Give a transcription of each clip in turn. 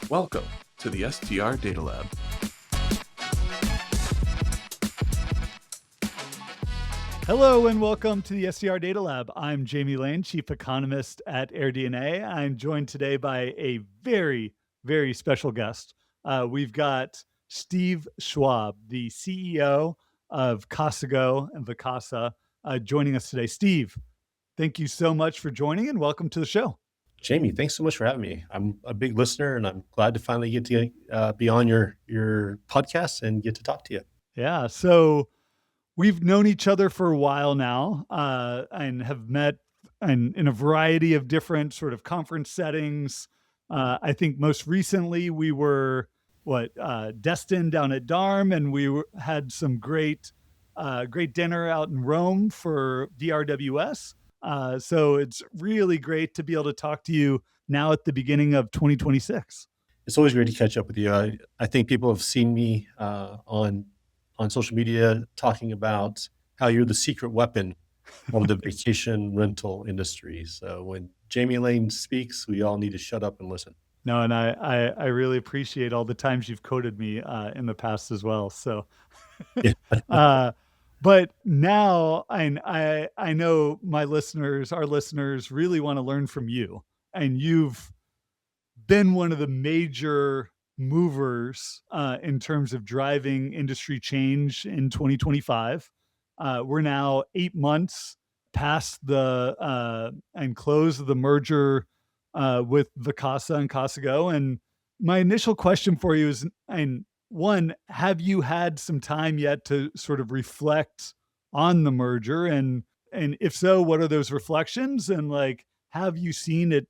Welcome to the STR Data Lab. Hello and welcome to the STR Data Lab. I'm Jamie Lane, Chief Economist at AirDNA. I'm joined today by a very, very special guest. We've got Steve Schwab, the CEO of Casago and Vacasa, joining us today. Steve, thank you so much for joining and welcome to the show. Jamie, thanks so much for having me. I'm a big listener and I'm glad to finally get to be on your podcast and get to talk to you. Yeah, so we've known each other for a while now and have met in a variety of different sort of conference settings. I think most recently we were Destin down at Darm, and had some great dinner out in Rome for DRWS. So it's really great to be able to talk to you now at the beginning of 2026. It's always great to catch up with you. I think people have seen me on social media talking about how you're the secret weapon of the vacation rental industry. So when Jamie Lane speaks, we all need to shut up and listen. No, and I really appreciate all the times you've quoted me in the past as well. So, but now I know our listeners really want to learn from you, and you've been one of the major movers in terms of driving industry change in 2025. We're now 8 months past and close of the merger with Vacasa and Casago. And my initial question for you is, one, have you had some time yet to sort of reflect on the merger? And if so, what are those reflections? And have you seen it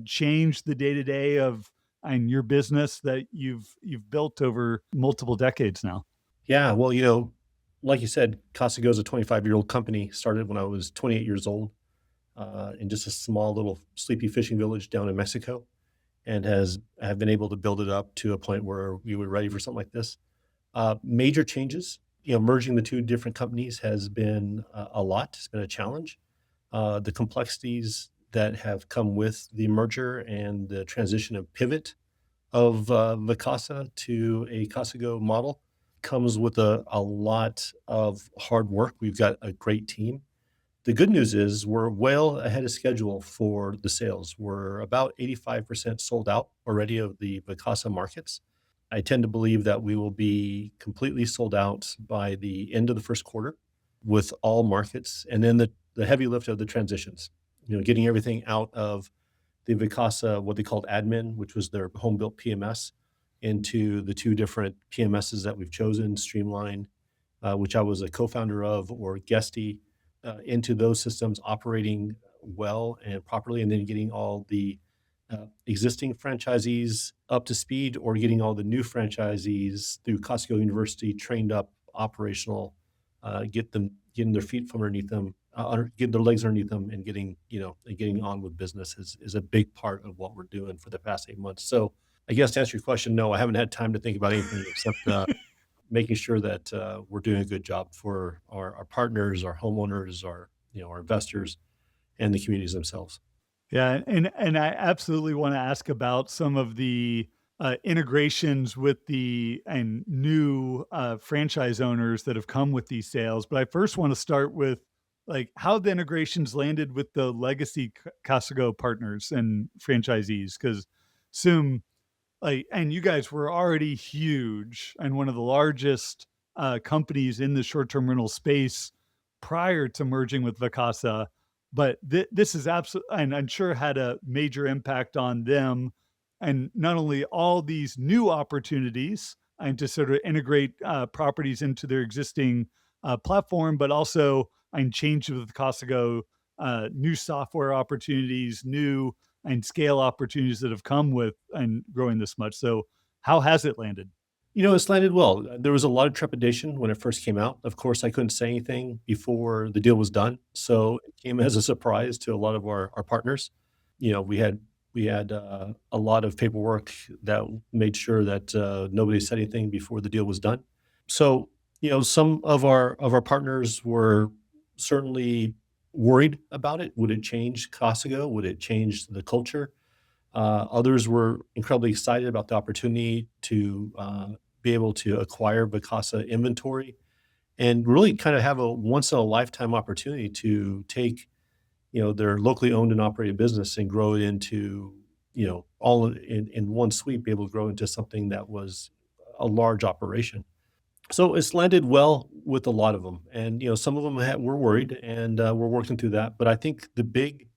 change the day-to-day of your business that you've built over multiple decades now? Yeah, well, like you said, Casago is a 25-year-old company, started when I was 28 years old. In just a small little sleepy fishing village down in Mexico, and have been able to build it up to a point where we were ready for something like this. Major changes, merging the two different companies has been a lot. It's been a challenge. The complexities that have come with the merger and the transition of pivot of Vacasa to a Casago model comes with a lot of hard work. We've got a great team. The good news is we're well ahead of schedule for the sales. We're about 85% sold out already of the Vacasa markets. I tend to believe that we will be completely sold out by the end of the first quarter with all markets. And then the heavy lift of the transitions, getting everything out of the Vacasa, what they called admin, which was their home-built PMS, into the two different PMSs that we've chosen, Streamline, which I was a co-founder of, or Guesty, into those systems operating well and properly, and then getting all the existing franchisees up to speed, or getting all the new franchisees through Casago University trained up, operational, getting their feet from underneath them, getting their legs underneath them, and getting on with business is a big part of what we're doing for the past 8 months. So I guess to answer your question, no, I haven't had time to think about anything except making sure that we're doing a good job for our partners, our homeowners, our investors, and the communities themselves. Yeah, and I absolutely want to ask about some of the integrations with the new franchise owners that have come with these sales. But I first want to start with how the integrations landed with the legacy Casago partners and franchisees, because and you guys were already huge and one of the largest companies in the short-term rental space prior to merging with Vacasa. But this is absolutely, and I'm sure had a major impact on them. And not only all these new opportunities and to sort of integrate properties into their existing platform, but also change with Casago, new software opportunities, new and scale opportunities that have come with and growing this much. So how has it landed? It's landed well. There was a lot of trepidation when it first came out. Of course, I couldn't say anything before the deal was done. So it came as a surprise to a lot of our partners. We had a lot of paperwork that made sure that nobody said anything before the deal was done. So, some of our partners were certainly worried about it. Would it change Casago? Would it change the culture? Others were incredibly excited about the opportunity to be able to acquire Vacasa inventory and really kind of have a once in a lifetime opportunity to take, their locally owned and operated business and grow it into, all in one sweep, be able to grow into something that was a large operation. So it's landed well with a lot of them, and some of them were worried, and we're working through that. But I think the big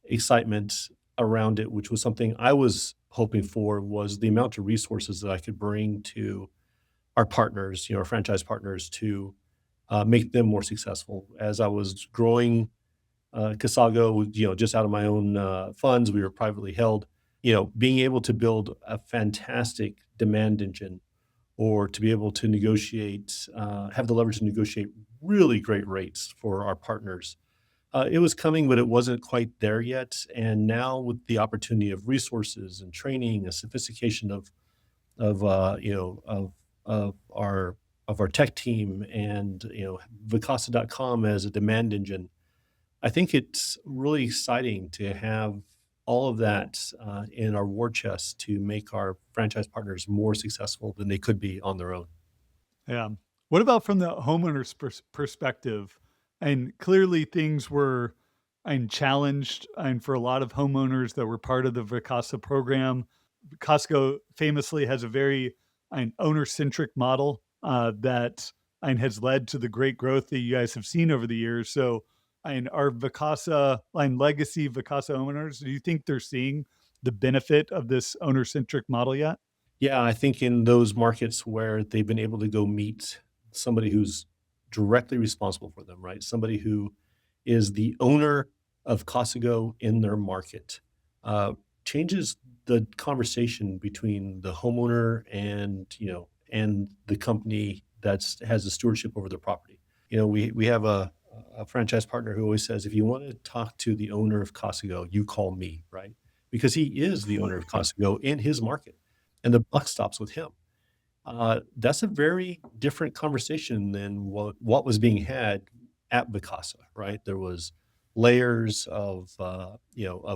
excitement around it, which was something I was hoping for, was the amount of resources that I could bring to our partners, our franchise partners, to make them more successful. As I was growing Casago, just out of my own funds, we were privately held. Being able to build a fantastic demand engine, or to be able to negotiate, have the leverage to negotiate really great rates for our partners. It was coming, but it wasn't quite there yet. And now, with the opportunity of resources and training, a sophistication of of our tech team, and Vacasa.com as a demand engine, I think it's really exciting to have all of that in our war chest to make our franchise partners more successful than they could be on their own. Yeah. What about from the homeowner's perspective? And clearly things were and challenged and for a lot of homeowners that were part of the Vacasa program. Costco famously has a very an owner-centric model that and has led to the great growth that you guys have seen over the years. So, and our Vacasa and legacy Vacasa owners, do you think they're seeing the benefit of this owner-centric model yet? Yeah, I think in those markets where they've been able to go meet somebody who's directly responsible for them, right? Somebody who is the owner of Casago in their market, uh, changes the conversation between the homeowner and the company that's has the stewardship over their property. We have a franchise partner who always says, if you want to talk to the owner of Casago, you call me, right? Because he is the owner of Casago in his market, and the buck stops with him. That's a very different conversation than what was being had at Vacasa, right? There was layers of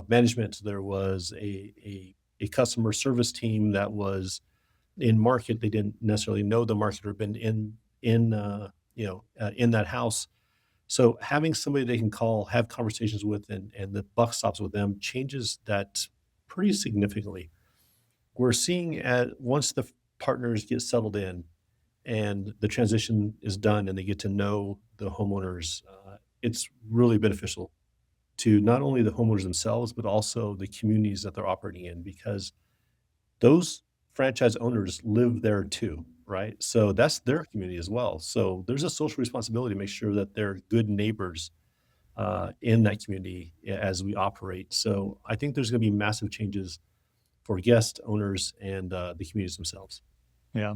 management. There was a customer service team that was in market. They didn't necessarily know the market or been in that house. So having somebody they can call, have conversations with, and the buck stops with them changes that pretty significantly. We're seeing at once the partners get settled in and the transition is done and they get to know the homeowners, it's really beneficial to not only the homeowners themselves, but also the communities that they're operating in, because those franchise owners live there too, right? So that's their community as well. So there's a social responsibility to make sure that they're good neighbors in that community as we operate. So I think there's going to be massive changes for guest owners and the communities themselves. Yeah.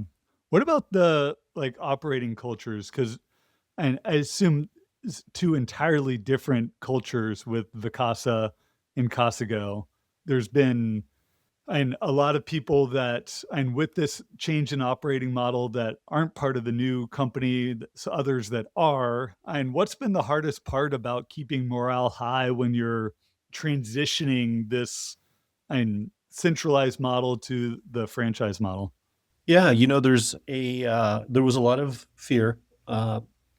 What about the like operating cultures? Because and I assume two entirely different cultures with Vacasa and Casago. There's been and a lot of people that and with this change in operating model that aren't part of the new company, others that are. And what's been the hardest part about keeping morale high when you're transitioning this and centralized model to the franchise model? Yeah, there was a lot of fear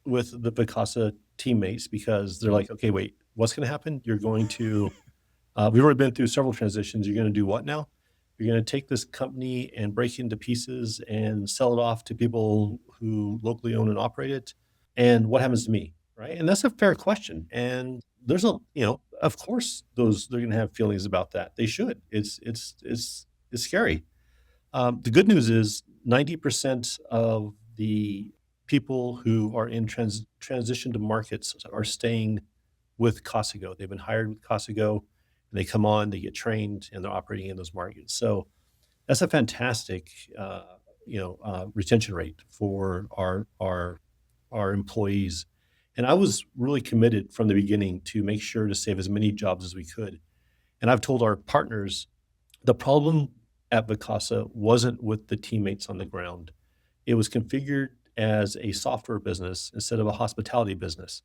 with the Vacasa teammates, because they're like, okay, wait, what's going to happen? You're going to we've already been through several transitions. You're going to do what now? You're going to take this company and break it into pieces and sell it off to people who locally own and operate it. And what happens to me? Right. And that's a fair question. And there's of course, they're going to have feelings about that. They should. It's scary. The good news is 90% of the people who are in transition to markets are staying with Casago. They've been hired with Casago, and they come on, they get trained, and they're operating in those markets. So that's a fantastic, retention rate for our employees. And I was really committed from the beginning to make sure to save as many jobs as we could. And I've told our partners the problem at Vacasa wasn't with the teammates on the ground. It was configured as a software business instead of a hospitality business.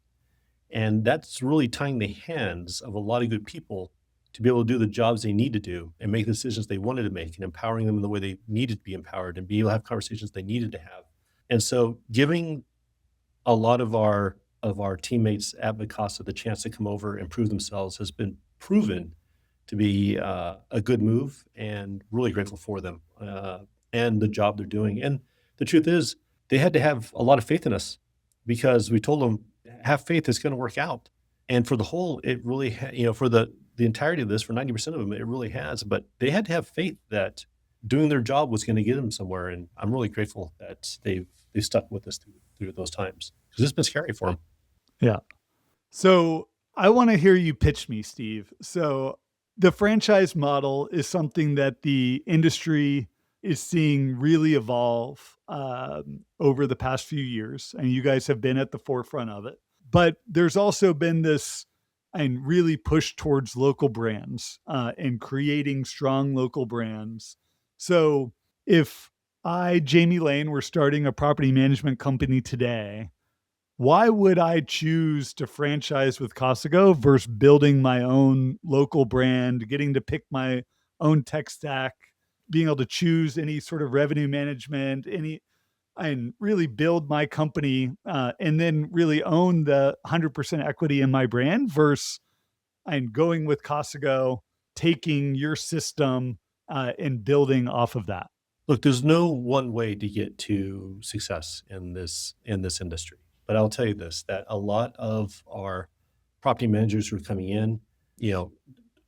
And that's really tying the hands of a lot of good people to be able to do the jobs they need to do and make the decisions they wanted to make and empowering them in the way they needed to be empowered and be able to have conversations they needed to have. And so giving a lot of our teammates at Vacasa the chance to come over and prove themselves has been proven to be a good move, and really grateful for them and the job they're doing. And the truth is, they had to have a lot of faith in us because we told them, have faith, it's going to work out. And for the whole, it really, for the entirety of this, for 90% of them, it really has. But they had to have faith that doing their job was going to get them somewhere. And I'm really grateful that they've stuck with us through those times, because it's been scary for them. Yeah. So I want to hear you pitch me, Steve. So the franchise model is something that the industry is seeing really evolve over the past few years, and you guys have been at the forefront of it. But there's also been this and really push towards local brands and creating strong local brands. So if I, Jamie Lane, were starting a property management company today, why would I choose to franchise with Casago versus building my own local brand, getting to pick my own tech stack, being able to choose any sort of revenue management, and really build my company and then really own the 100% equity in my brand versus I'm going with Casago, taking your system and building off of that? Look, there's no one way to get to success in this industry. But I'll tell you this, that a lot of our property managers who are coming in,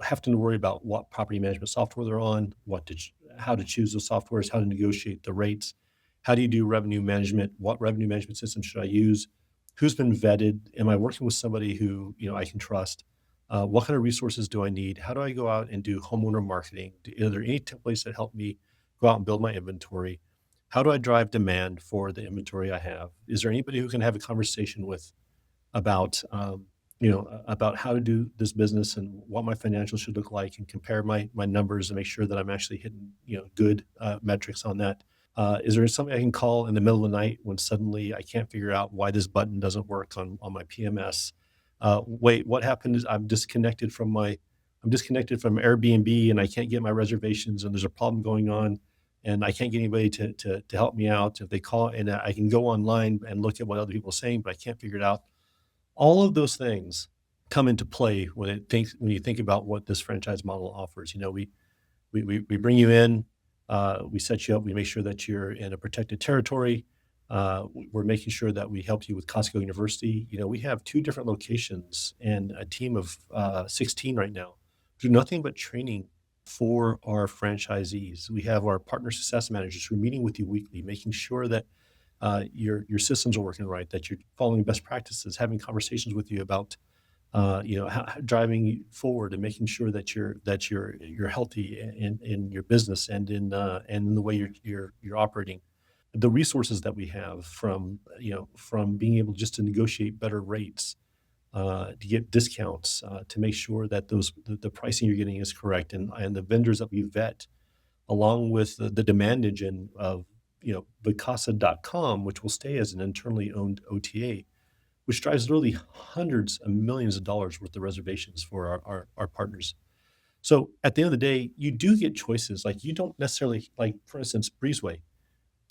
have to worry about what property management software they're on, how to choose those softwares, how to negotiate the rates, how do you do revenue management, what revenue management system should I use, who's been vetted, am I working with somebody who I can trust, what kind of resources do I need, how do I go out and do homeowner marketing, are there any templates that help me go out and build my inventory? How do I drive demand for the inventory I have? Is there anybody who can have a conversation with about, about how to do this business and what my financials should look like, and compare my numbers and make sure that I'm actually hitting, good metrics on that? Is there somebody I can call in the middle of the night when suddenly I can't figure out why this button doesn't work on my PMS? Wait, what happened is I'm disconnected from Airbnb and I can't get my reservations, and there's a problem going on, and I can't get anybody to help me out. If they call, and I can go online and look at what other people are saying, but I can't figure it out. All of those things come into play when you think about what this franchise model offers. We bring you in, we set you up, we make sure that you're in a protected territory. We're making sure that we help you with Casago University. We have 2 different locations and a team of 16 right now, do nothing but training for our franchisees. We have our partner success managers who are meeting with you weekly, making sure that your systems are working right, that you're following best practices, having conversations with you about how driving you forward and making sure that you're healthy in your business and in the way you're operating. The resources that we have from being able just to negotiate better rates, to get discounts, to make sure that the pricing you're getting is correct, and the vendors that we vet, along with the demand engine of Vacasa.com, which will stay as an internally owned OTA, which drives literally hundreds of millions of dollars worth of reservations for our partners. So at the end of the day, you do get choices. Like, you don't necessarily, like, for instance, Breezeway.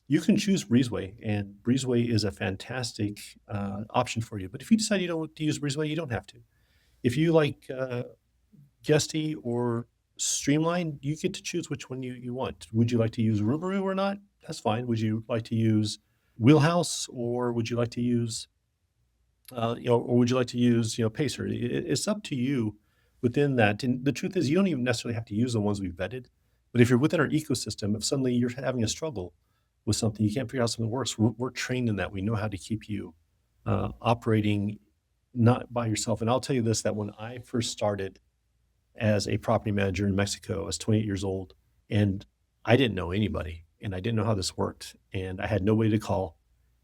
You can choose Breezeway, and Breezeway is a fantastic option for you. But if you decide you don't want to use Breezeway, you don't have to. If you like Guesty or Streamline, you get to choose which one you want. Would you like to use Rubaru or not? That's fine. Would you like to use Wheelhouse, or would you like to use Pacer? It's up to you within that. And the truth is, you don't even necessarily have to use the ones we've vetted. But if you're within our ecosystem, if suddenly you're having a struggle with something, you can't figure out something works, we're trained in that. We know how to keep you operating not by yourself. And I'll tell you this, that when I first started as a property manager in Mexico, I was 28 years old, and I didn't know anybody, and I didn't know how this worked, and I had nobody to call.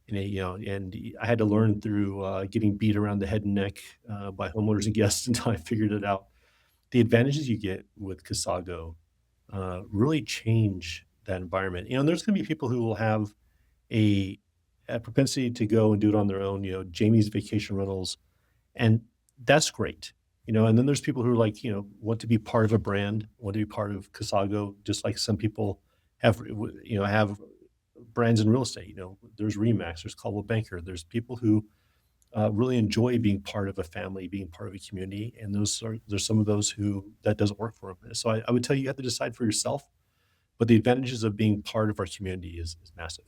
And I had to learn through getting beat around the head and neck by homeowners and guests until I figured it out. The advantages you get with Casago really change that environment. There's going to be people who will have a propensity to go and do it on their own. Jamie's Vacation Rentals, and that's great. And then there's people who are like, want to be part of a brand, want to be part of Casago, just like some people have brands in real estate. There's Remax, there's Coldwell Banker, there's people who really enjoy being part of a family, being part of a community, and there's some of those who that doesn't work for them. So I would tell you have to decide for yourself, but the advantages of being part of our community is massive.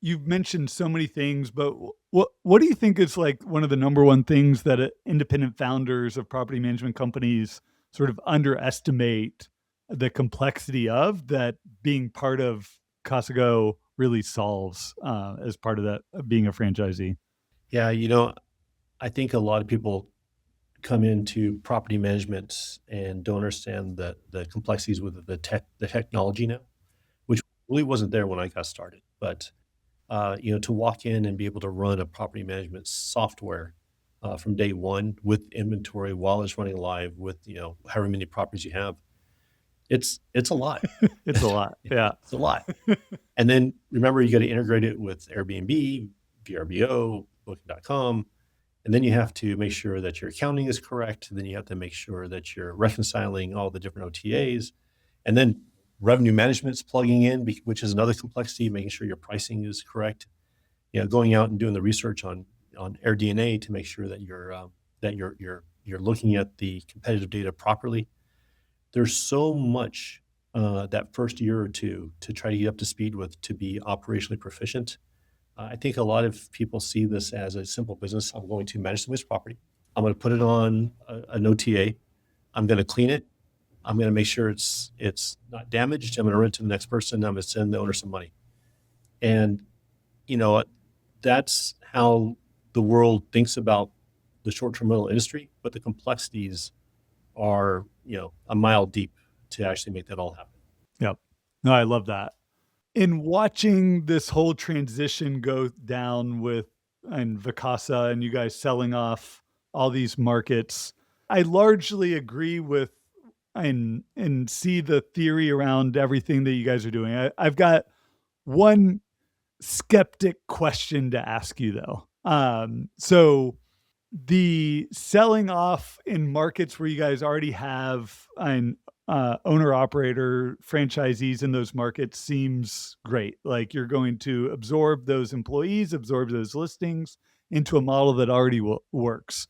You've mentioned so many things, but what do you think is like one of the number one things that independent founders of property management companies sort of underestimate the complexity of that being part of Casago really solves as part of that being a franchisee? Yeah, I think a lot of people come into property management and don't understand the complexities with the technology now, which really wasn't there when I got started. But to walk in and be able to run a property management software from day one with inventory while it's running live with however many properties you have, it's a lot. It's a lot. Yeah. It's a lot. And then remember, you got to integrate it with Airbnb, VRBO, Booking.com. And then you have to make sure that your accounting is correct. And then you have to make sure that you're reconciling all the different OTAs. And then revenue management's plugging in, which is another complexity, making sure your pricing is correct. Going out and doing the research on AirDNA to make sure that you're looking at the competitive data properly. There's so much that first year or two to try to get up to speed with to be operationally proficient. I think a lot of people see this as a simple business. I'm going to manage somebody's property. I'm going to put it on an OTA. I'm going to clean it. I'm going to make sure it's not damaged. I'm going to rent it to the next person. I'm going to send the owner some money. And, that's how the world thinks about the short-term rental industry, but the complexities are, a mile deep to actually make that all happen. Yep. No, I love that. In watching this whole transition go down with Vacasa and you guys selling off all these markets, I largely agree with and see the theory around everything that you guys are doing. I've got one skeptic question to ask you though. So the selling off in markets where you guys already have an owner operator franchisees in those markets seems great. Like you're going to absorb those employees, absorb those listings into a model that already works.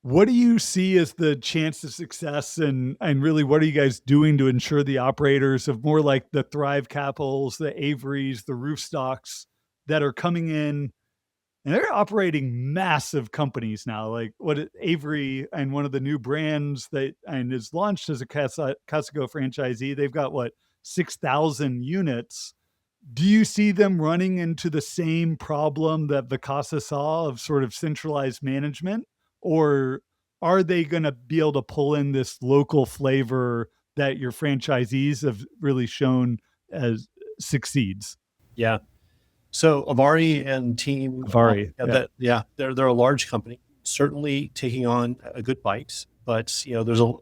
What do you see as the chance of success and really what are you guys doing to ensure the operators of more like the Thrive Capitals, the Averys, the Roofstocks that are coming in and they're operating massive companies now, like Avery and one of the new brands that and is launched as a Casago franchisee. They've got 6,000 units. Do you see them running into the same problem that Vacasa saw of sort of centralized management? Or are they going to be able to pull in this local flavor that your franchisees have really shown as succeeds? Yeah. So Avari and team, Avari, they're a large company, certainly taking on a good bite, but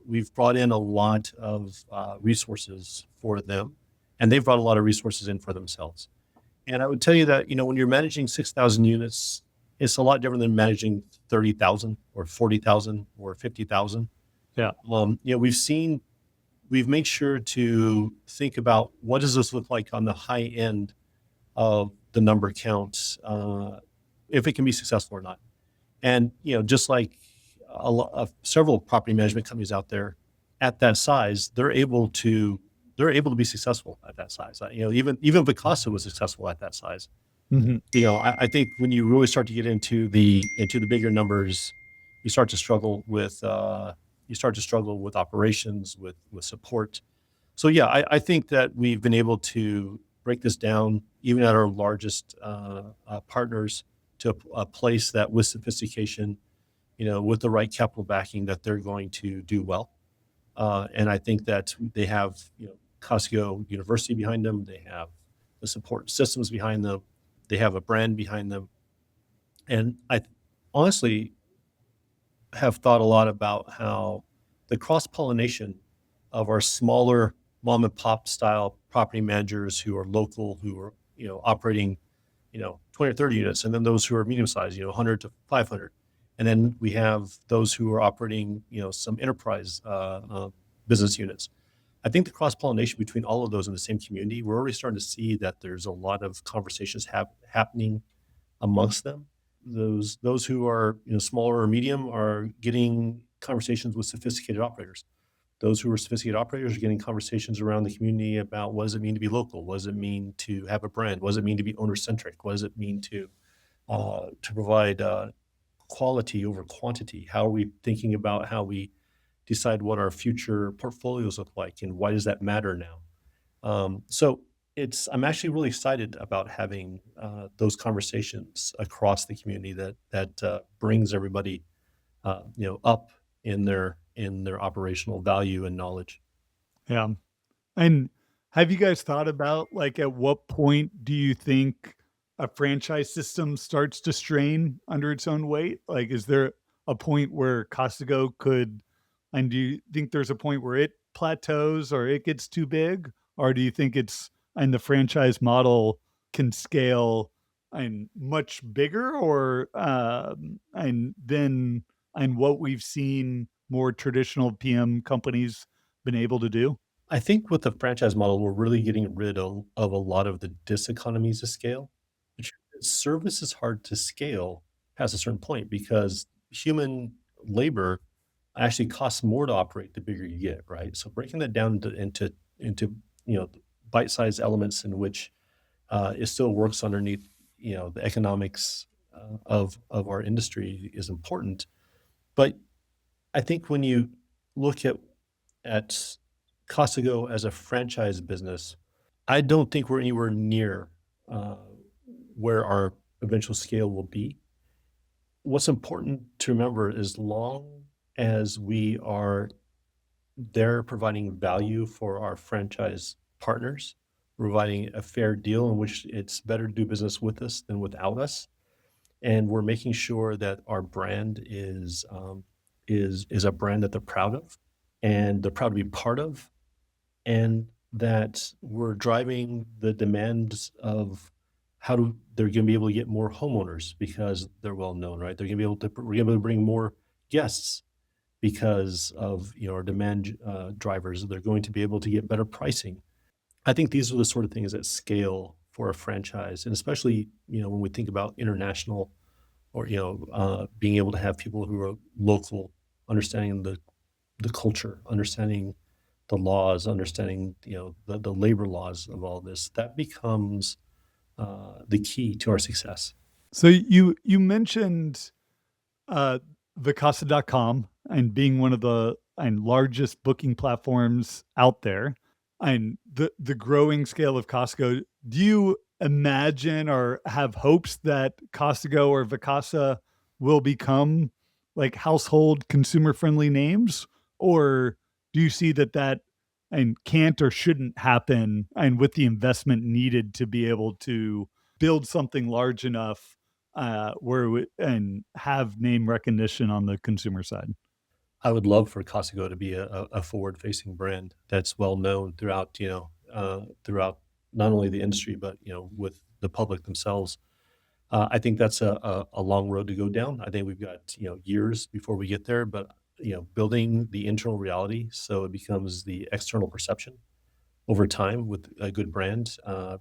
we've brought in a lot of resources for them, and they've brought a lot of resources in for themselves. And I would tell you that when you're managing 6,000 units, it's a lot different than managing 30,000 or 40,000 or 50,000. Yeah. We've made sure to think about what does this look like on the high end of the number counts, if it can be successful or not. And, just like several property management companies out there at that size, they're able to be successful at that size. Even Vacasa was successful at that size. Mm-hmm. I think when you really start to get into the bigger numbers, you start to struggle with operations, with support. So yeah, I think that we've been able to break this down, even at our largest partners, to a place that with sophistication, with the right capital backing, that they're going to do well. And I think that they have, Casago University behind them. They have the support systems behind them. They have a brand behind them. And I honestly have thought a lot about how the cross-pollination of our smaller mom and pop style property managers who are local, who are, operating, 20 or 30 units, and then those who are medium sized, 100 to 500. And then we have those who are operating, some enterprise business units. I think the cross-pollination between all of those in the same community, we're already starting to see that there's a lot of conversations happening amongst them. Those who are, smaller or medium are getting conversations with sophisticated operators. Those who are sophisticated operators are getting conversations around the community about what does it mean to be local? What does it mean to have a brand? What does it mean to be owner-centric? What does it mean to provide quality over quantity? How are we thinking about how we decide what our future portfolios look like, and why does that matter now? So I'm actually really excited about having those conversations across the community that brings everybody up in their operational value and knowledge. Yeah. And have you guys thought about, like, at what point do you think a franchise system starts to strain under its own weight? Like, is there a point where Casago could, and do you think there's a point where it plateaus or it gets too big? Or do you think and the franchise model can scale and much bigger, or, and what we've seen more traditional PM companies been able to do? I think with the franchise model, we're really getting rid of a lot of the diseconomies of scale. The truth is, service is hard to scale past a certain point because human labor actually costs more to operate the bigger you get, right? So breaking that down into bite-sized elements in which it still works underneath the economics of our industry is important. But I think when you look at Casago as a franchise business, I don't think we're anywhere near uh, where our eventual scale will be. What's important to remember, as long as we are there providing value for our franchise partners, providing a fair deal in which it's better to do business with us than without us, and we're making sure that our brand is a brand that they're proud of and they're proud to be part of, and that we're driving the demands of they're going to be able to get more homeowners because they're well known, right? They're going to be able to we're able to bring more guests because of our demand drivers. They're going to be able to get better pricing. I think these are the sort of things that scale for a franchise, and especially when we think about international or being able to have people who are local, understanding the culture, understanding the laws, understanding the labor laws of all this, that becomes the key to our success. So you mentioned uh, Vacasa.com and being one of the largest booking platforms out there, and the growing scale of Costco. Do you imagine or have hopes that Costco or Vacasa will become like household consumer friendly names, or do you see that and can't or shouldn't happen, and with the investment needed to be able to build something large enough and have name recognition on the consumer side? I would love for Casago to be a forward-facing brand that's well known throughout not only the industry but with the public themselves. I think that's a long road to go down. I think we've got years before we get there, but building the internal reality so it becomes the external perception over time with a good brand,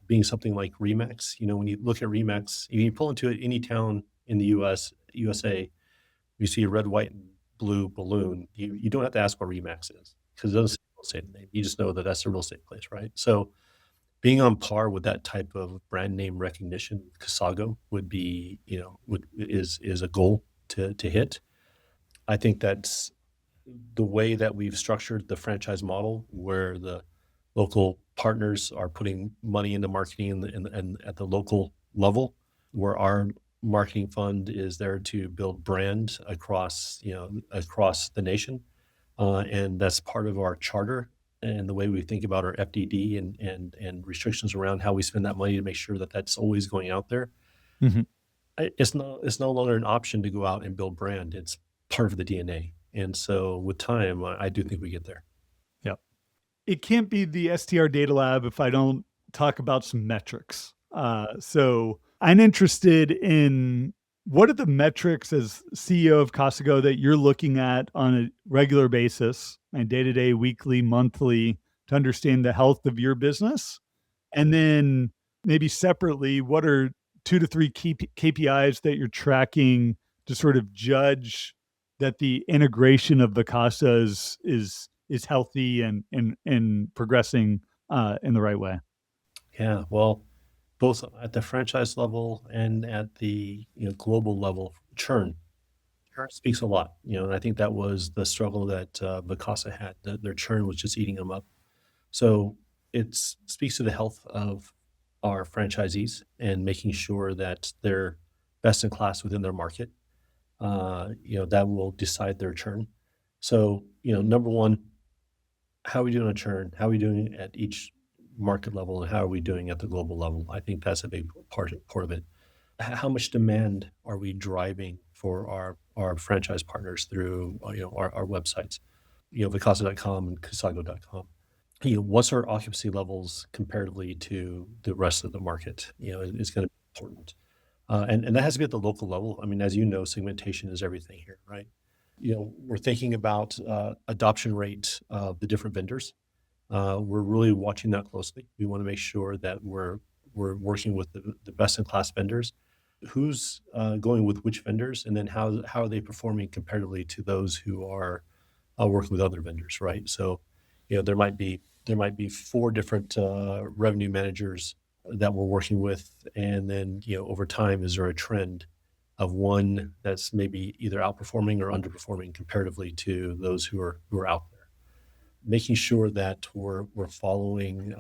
being something like Remax. When you look at Remax, you pull into any town in the USA, you see a red, white, and blue balloon. You don't have to ask what Remax is because it doesn't say real estate name. You just know that that's a real estate place, right? So being on par with that type of brand name recognition, Casago would be, is a goal to hit. I think that's the way that we've structured the franchise model, where the local partners are putting money into marketing and at the local level, where our marketing fund is there to build brand across the nation, and that's part of our charter and the way we think about our FDD and restrictions around how we spend that money to make sure that that's always going out there. Mhm. It's no longer an option to go out and build brand. It's part of the DNA. And so with time, I do think we get there. Yep. It can't be the STR Data Lab if I don't talk about some metrics. So I'm interested in what are the metrics as CEO of Casago that you're looking at on a regular basis and day-to-day, weekly, monthly to understand the health of your business? And then maybe separately, what are 2 to 3 key KPIs that you're tracking to sort of judge that the integration of Vacasa is healthy and progressing in the right way? Yeah, well, both at the franchise level and at the global level, churn speaks a lot. And I think that was the struggle that Vacasa had. Their churn was just eating them up. So it speaks to the health of our franchisees and making sure that they're best in class within their market. That will decide their churn. So, number one, how are we doing on churn? How are we doing at each market level, and how are we doing at the global level? I think that's a big part of it. How much demand are we driving for our franchise partners through our websites, Vacasa.com and Casago.com? What's our occupancy levels comparatively to the rest of the market? Is going to be important. And that has to be at the local level. I mean, as you know, segmentation is everything here, right? We're thinking about adoption rate of the different vendors. We're really watching that closely. We want to make sure that we're working with the best in class vendors. Who's going with which vendors, and then how are they performing comparatively to those who are working with other vendors, right? So, there might be 4 different revenue managers that we're working with, and then over time, is there a trend of one that's maybe either outperforming or underperforming comparatively to those who are out there? Making sure that we're following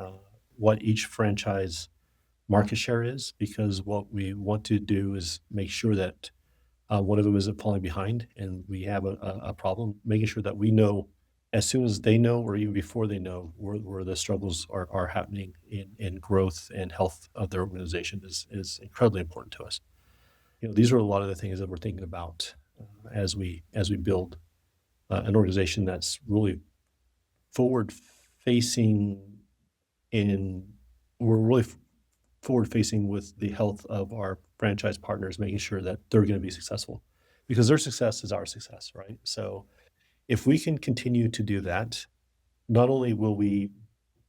what each franchise market share is, because what we want to do is make sure that one of them isn't falling behind and we have a problem, making sure that we know as soon as they know or even before they know where the struggles are happening in growth and health of their organization is incredibly important to us. These are a lot of the things that we're thinking about as we build an organization that's really forward facing we're really forward facing with the health of our franchise partners, making sure that they're going to be successful, because their success is our success, right? So if we can continue to do that, not only will we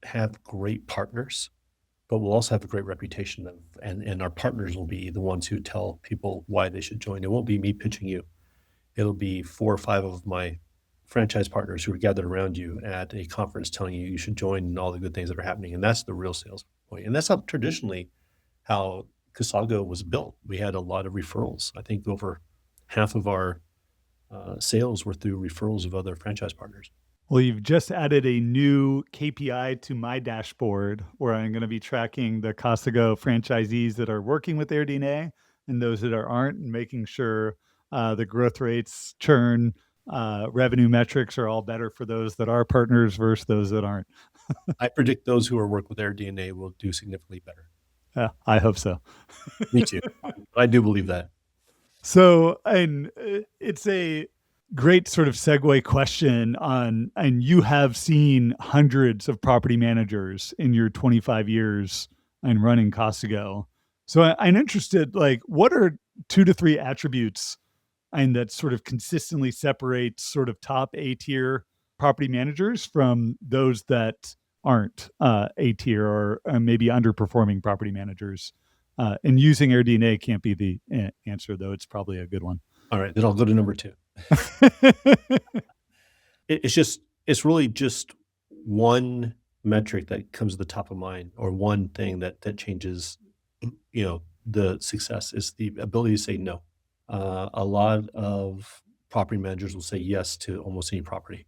have great partners, but we'll also have a great reputation and our partners will be the ones who tell people why they should join. It won't be me pitching you. It'll be 4 or 5 of my franchise partners who are gathered around you at a conference telling you should join and all the good things that are happening. And that's the real sales point. And that's how traditionally how Casago was built. We had a lot of referrals. I think over half of our sales were through referrals of other franchise partners. Well, you've just added a new KPI to my dashboard where I'm going to be tracking the Casago franchisees that are working with AirDNA and those that aren't, and making sure the growth rates, churn, revenue metrics are all better for those that are partners versus those that aren't. I predict those who are working with AirDNA will do significantly better. I hope so. Me too. I do believe that. So, and it's a great sort of segue question and you have seen hundreds of property managers in your 25 years in running Casago. So I'm interested, like, what are 2 to 3 attributes and that sort of consistently separates sort of top A tier property managers from those that aren't A tier or maybe underperforming property managers? And using AirDNA can't be the answer, though. It's probably a good one. All right, then I'll go to number 2. It's really just one metric that comes to the top of mind, or one thing that changes, the success, is the ability to say no. A lot of property managers will say yes to almost any property.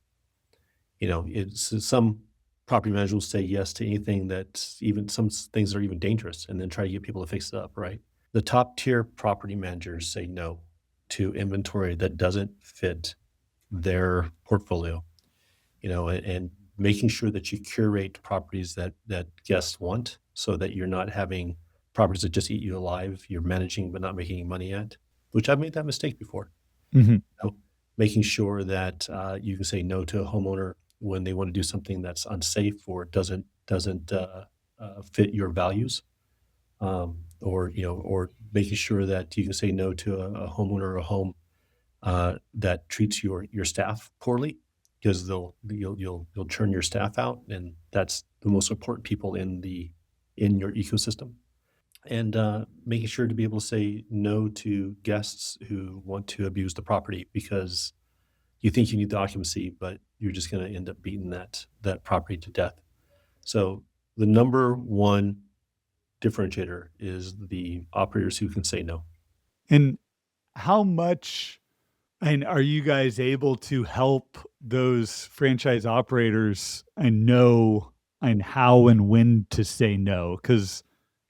Some property managers will say yes to anything that's even some things that are even dangerous, and then try to get people to fix it up, right? The top tier property managers say no to inventory that doesn't fit their portfolio, and making sure that you curate properties that guests want, so that you're not having properties that just eat you alive. You're managing but not making any money at, which I've made that mistake before. Mhm. Making sure that you can say no to a homeowner when they want to do something that's unsafe or doesn't fit your values, or making sure that you can say no to a homeowner or a home that treats your staff poorly, because you'll churn your staff out, and that's the most important people in your ecosystem. And making sure to be able to say no to guests who want to abuse the property because you think you need the occupancy, but you're just going to end up beating that property to death. So the number one differentiator is the operators who can say no. And how much and are you guys able to help those franchise operators and know and how and when to say no? Because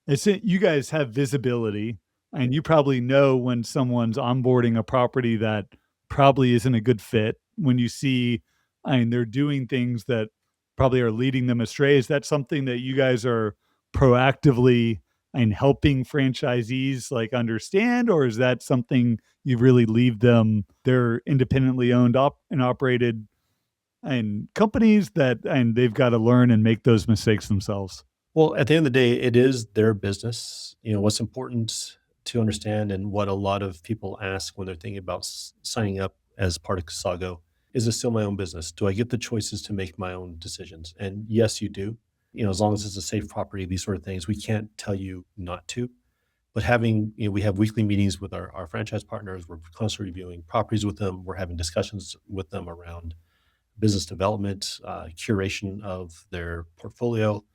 you guys have visibility and you probably know when someone's onboarding a property that probably isn't a good fit when you see and they're doing things that probably are leading them astray. Is that something that you guys are proactively and helping franchisees like understand, or is that something you really leave them? They're independently owned and operated and companies and they've got to learn and make those mistakes themselves. Well, at the end of the day, it is their business. What's important to understand, and what a lot of people ask when they're thinking about signing up as part of Casago, is it still my own business? Do I get the choices to make my own decisions? And yes, you do. As long as it's a safe property, these sort of things, we can't tell you not to. But we have weekly meetings with our franchise partners. We're constantly reviewing properties with them. We're having discussions with them around business development, curation of their portfolio.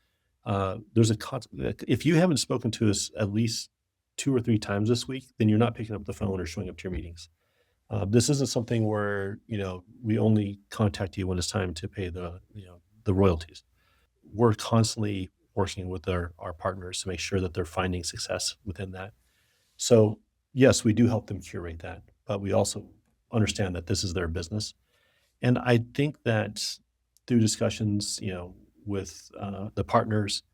If you haven't spoken to us at least 2 or 3 times this week, then you're not picking up the phone or showing up to your meetings. This isn't something where we only contact you when it's time to pay the royalties. We're constantly working with our partners to make sure that they're finding success within that. So yes, we do help them curate that, but we also understand that this is their business. And I think that through discussions, with the partners,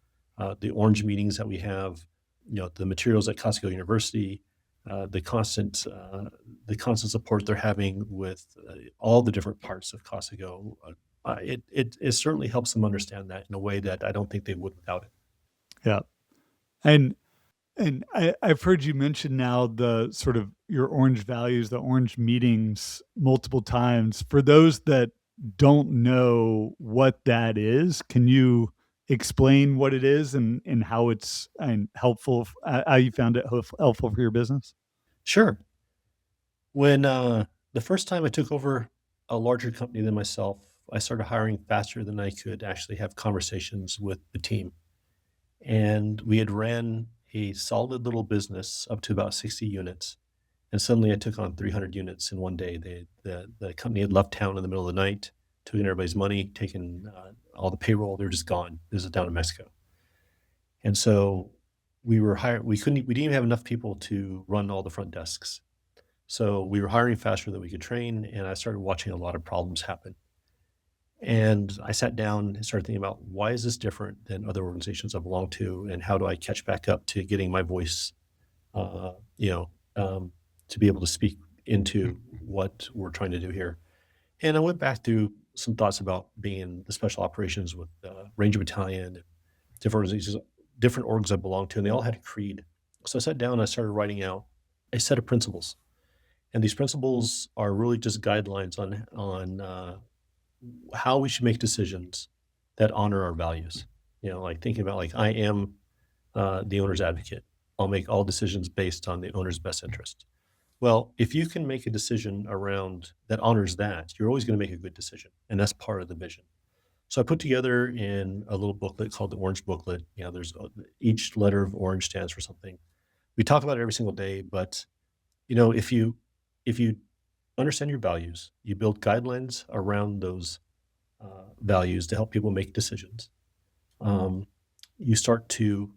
the orange meetings that we have, the materials at Casago University, the constant support they're having with all the different parts of Casago, it certainly helps them understand that in a way that I don't think they would without it. Yeah. And I've heard you mention now the sort of your orange values, the orange meetings multiple times. For those that don't know what that is, can you explain what it is and how it's helpful, how you found it helpful for your business? Sure. When the first time I took over a larger company than myself, I started hiring faster than I could actually have conversations with the team. And we had ran a solid little business up to about 60 units. And suddenly I took on 300 units in one day. The company had left town in the middle of the night, taking everybody's money, taking all the payroll. They were just gone. This is down in Mexico. And so we didn't even have enough people to run all the front desks. So we were hiring faster than we could train, and I started watching a lot of problems happen. And I sat down and started thinking about, why is this different than other organizations I belong to, and how do I catch back up to getting my voice, to be able to speak into what we're trying to do here. And I went back through some thoughts about being in the special operations with Ranger Battalion, different organizations, different orgs I belong to, and they all had a creed. So I sat down and I started writing out a set of principles. And these principles are really just guidelines on how we should make decisions that honor our values. Like thinking about, like, I am the owner's advocate. I'll make all decisions based on the owner's best interest. Well, if you can make a decision around that honors that, you're always going to make a good decision. And that's part of the vision. So I put together in a little booklet called the Orange Booklet. There's each letter of orange stands for something. We talk about it every single day, but if you understand your values, you build guidelines around those values to help people make decisions. You start to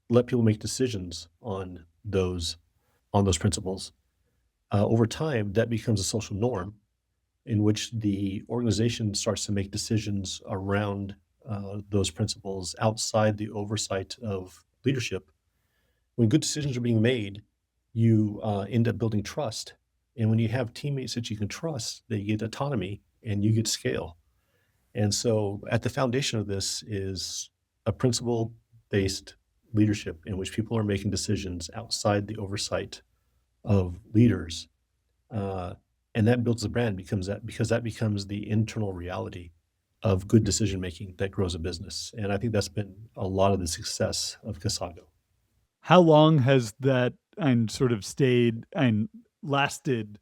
let people make decisions on those principles. Over time, that becomes a social norm in which the organization starts to make decisions around those principles outside the oversight of leadership. When good decisions are being made, you end up building trust. And when you have teammates that you can trust, they get autonomy and you get scale. And so at the foundation of this is a principle based leadership in which people are making decisions outside the oversight of leaders. And that builds the brand because that becomes the internal reality of good decision making that grows a business. And I think that's been a lot of the success of Casago. How long has that and sort of stayed and lasted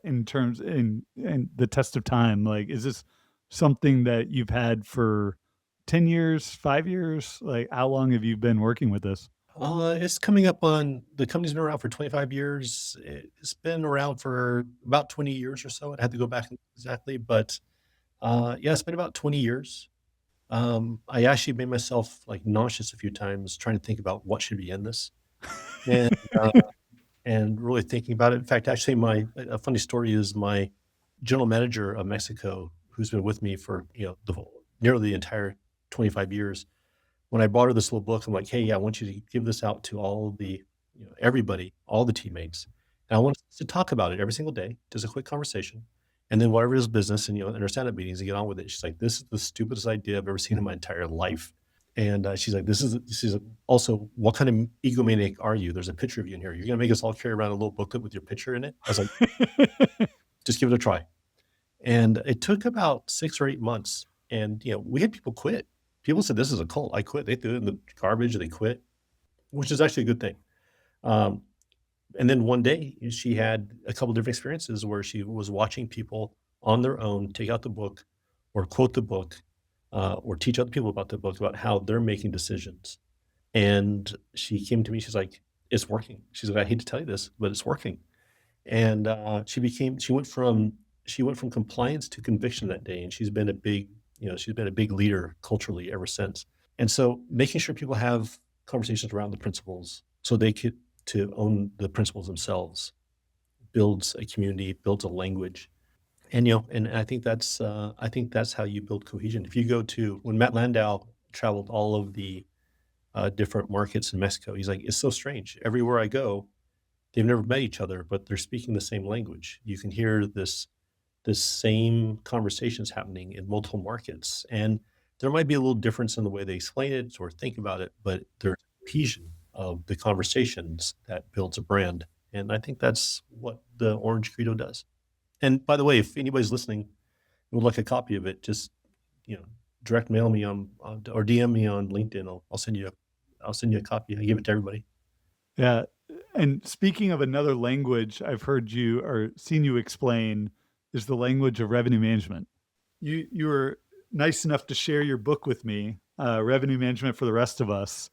in terms in the test of time? Like, is this something that you've had for 10 years, 5 years? Like, how long have you been working with this? It's coming up on the company's been around for 25 years. It's been around for about 20 years or so. I'd have to go back exactly, but yeah, it's been about 20 years. I actually made myself like nauseous a few times trying to think about what should be in this, and uh, and really thinking about it. In fact, actually, my a funny story is my general manager of Mexico, who's been with me for nearly the entire 25 years. When I bought her this little book, I'm like, hey, I want you to give this out to all the everybody, all the teammates, and I want us to talk about it every single day, just a quick conversation, and then whatever is business, and in our stand-up meetings, and get on with it. She's like, this is the stupidest idea I've ever seen in my entire life. And she's like, also, what kind of egomaniac are you? There's a picture of you in here. You're going to make us all carry around a little booklet with your picture in it? I was like, just give it a try. And it took about 6 or 8 months. And, we had people quit. People said, this is a cult. I quit. They threw it in the garbage. They quit, which is actually a good thing. Um, and then one day she had a couple different experiences where she was watching people on their own take out the book or quote the book or teach other people about the book, about how they're making decisions. And she came to me, she's like, it's working. She's like, I hate to tell you this, but it's working. And she went from compliance to conviction that day. And she's been a big leader culturally ever since. And so making sure people have conversations around the principles so they get to own the principles themselves builds a community, builds a language. And I think that's how you build cohesion. If you go to when Matt Landau traveled all of the different markets in Mexico, he's like, it's so strange. Everywhere I go, they've never met each other, but they're speaking the same language. You can hear this same conversations happening in multiple markets, and there might be a little difference in the way they explain it or think about it, but there's cohesion of the conversations that builds a brand. And I think that's what the Orange Credo does. And by the way, if anybody's listening and would like a copy of it, just direct mail me on or DM me on LinkedIn. I'll send you a copy. I give it to everybody. Yeah. And speaking of another language I've heard you or seen you explain is the language of revenue management. You were nice enough to share your book with me, Revenue Management for the Rest of Us.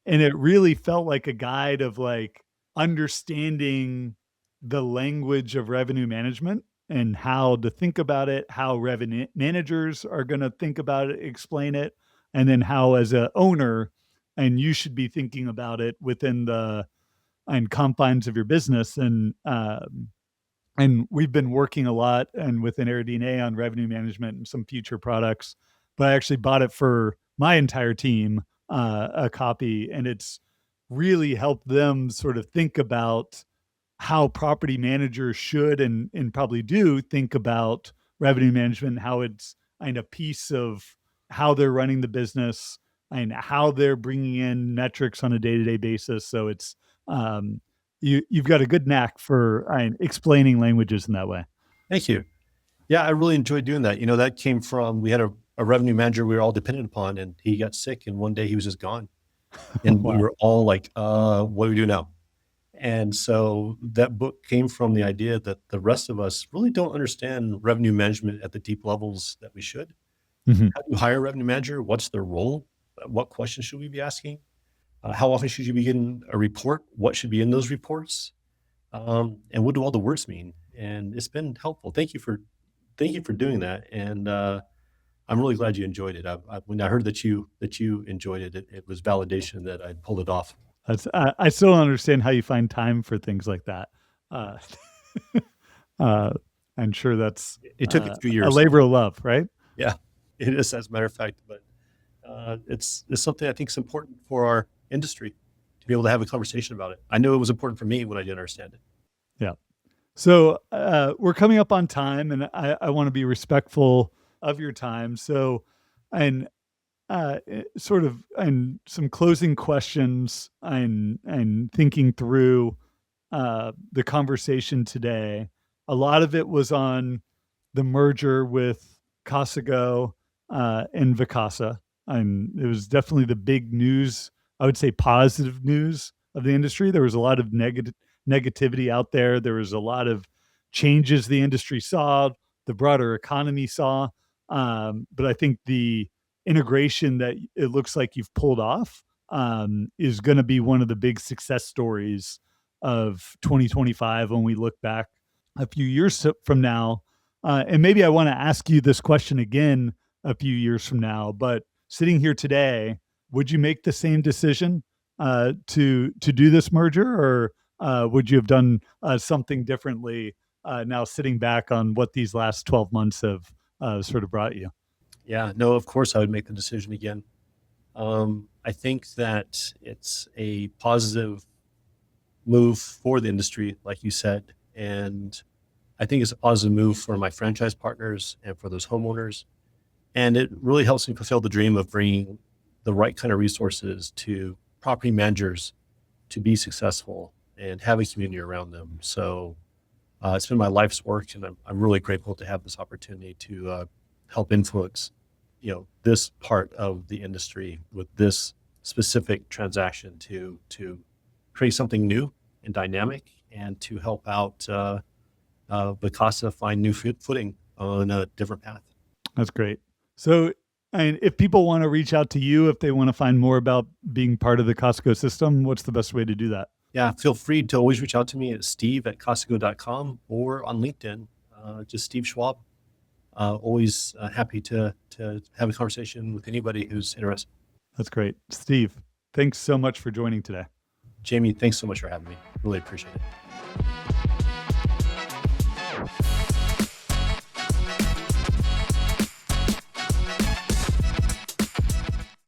And it really felt like a guide of like understanding the language of revenue management and how to think about it, how revenue managers are going to think about it, explain it, and then how as a owner, and you should be thinking about it within the and confines of your business. And we've been working a lot and within AirDNA on revenue management and some future products, but I actually bought it for my entire team, a copy, and it's really helped them sort of think about how property managers should and probably do think about revenue management, how it's kind of a piece of how they're running the business and how they're bringing in metrics on a day-to-day basis. So it's you've got a good knack for explaining languages in that way. Thank you. Yeah, I really enjoyed doing that. That came from, we had a revenue manager we were all dependent upon, and he got sick, and one day he was just gone. And Wow. we were all like, what do we do now? And so that book came from the idea that the rest of us really don't understand revenue management at the deep levels that we should. Mm-hmm. How do you hire a revenue manager? What's their role? What questions should we be asking? How often should you be getting a report? What should be in those reports? And what do all the words mean? And it's been helpful. Thank you for doing that. And I'm really glad you enjoyed it. When I heard that you enjoyed it, it was validation that I pulled it off. I still don't understand how you find time for things like that. I'm sure that's It took a few years. a labor of love, right? Yeah, it is, as a matter of fact. But it's something I think is important for our industry to be able to have a conversation about it. I know it was important for me when I didn't understand it. Yeah. So we're coming up on time, and I want to be respectful of your time. So, and sort of and some closing questions and thinking through the conversation today. A lot of it was on the merger with Casago and Vacasa, and it was definitely the big news. I would say positive news of the industry. There was a lot of negativity out there. There was a lot of changes the industry saw, the broader economy saw. But I think the integration that it looks like you've pulled off is going to be one of the big success stories of 2025 when we look back a few years from now. And maybe I want to ask you this question again a few years from now, but sitting here today, would you make the same decision to do this merger, or would you have done something differently now sitting back on what these last 12 months have sort of brought you? Yeah, no, of course I would make the decision again. I think that it's a positive move for the industry, like you said, and I think it's a positive move for my franchise partners and for those homeowners. And it really helps me fulfill the dream of bringing the right kind of resources to property managers to be successful and have a community around them. So it's been my life's work, and I'm really grateful to have this opportunity to help influence, this part of the industry with this specific transaction to create something new and dynamic, and to help out Vacasa find new footing on a different path. That's great. So, and if people want to reach out to you, if they want to find more about being part of the Casago system, what's the best way to do that? Yeah, feel free to always reach out to me at steve@casago.com or on LinkedIn, just Steve Schwab. Always happy to have a conversation with anybody who's interested. That's great. Steve, thanks so much for joining today. Jamie, thanks so much for having me. Really appreciate it.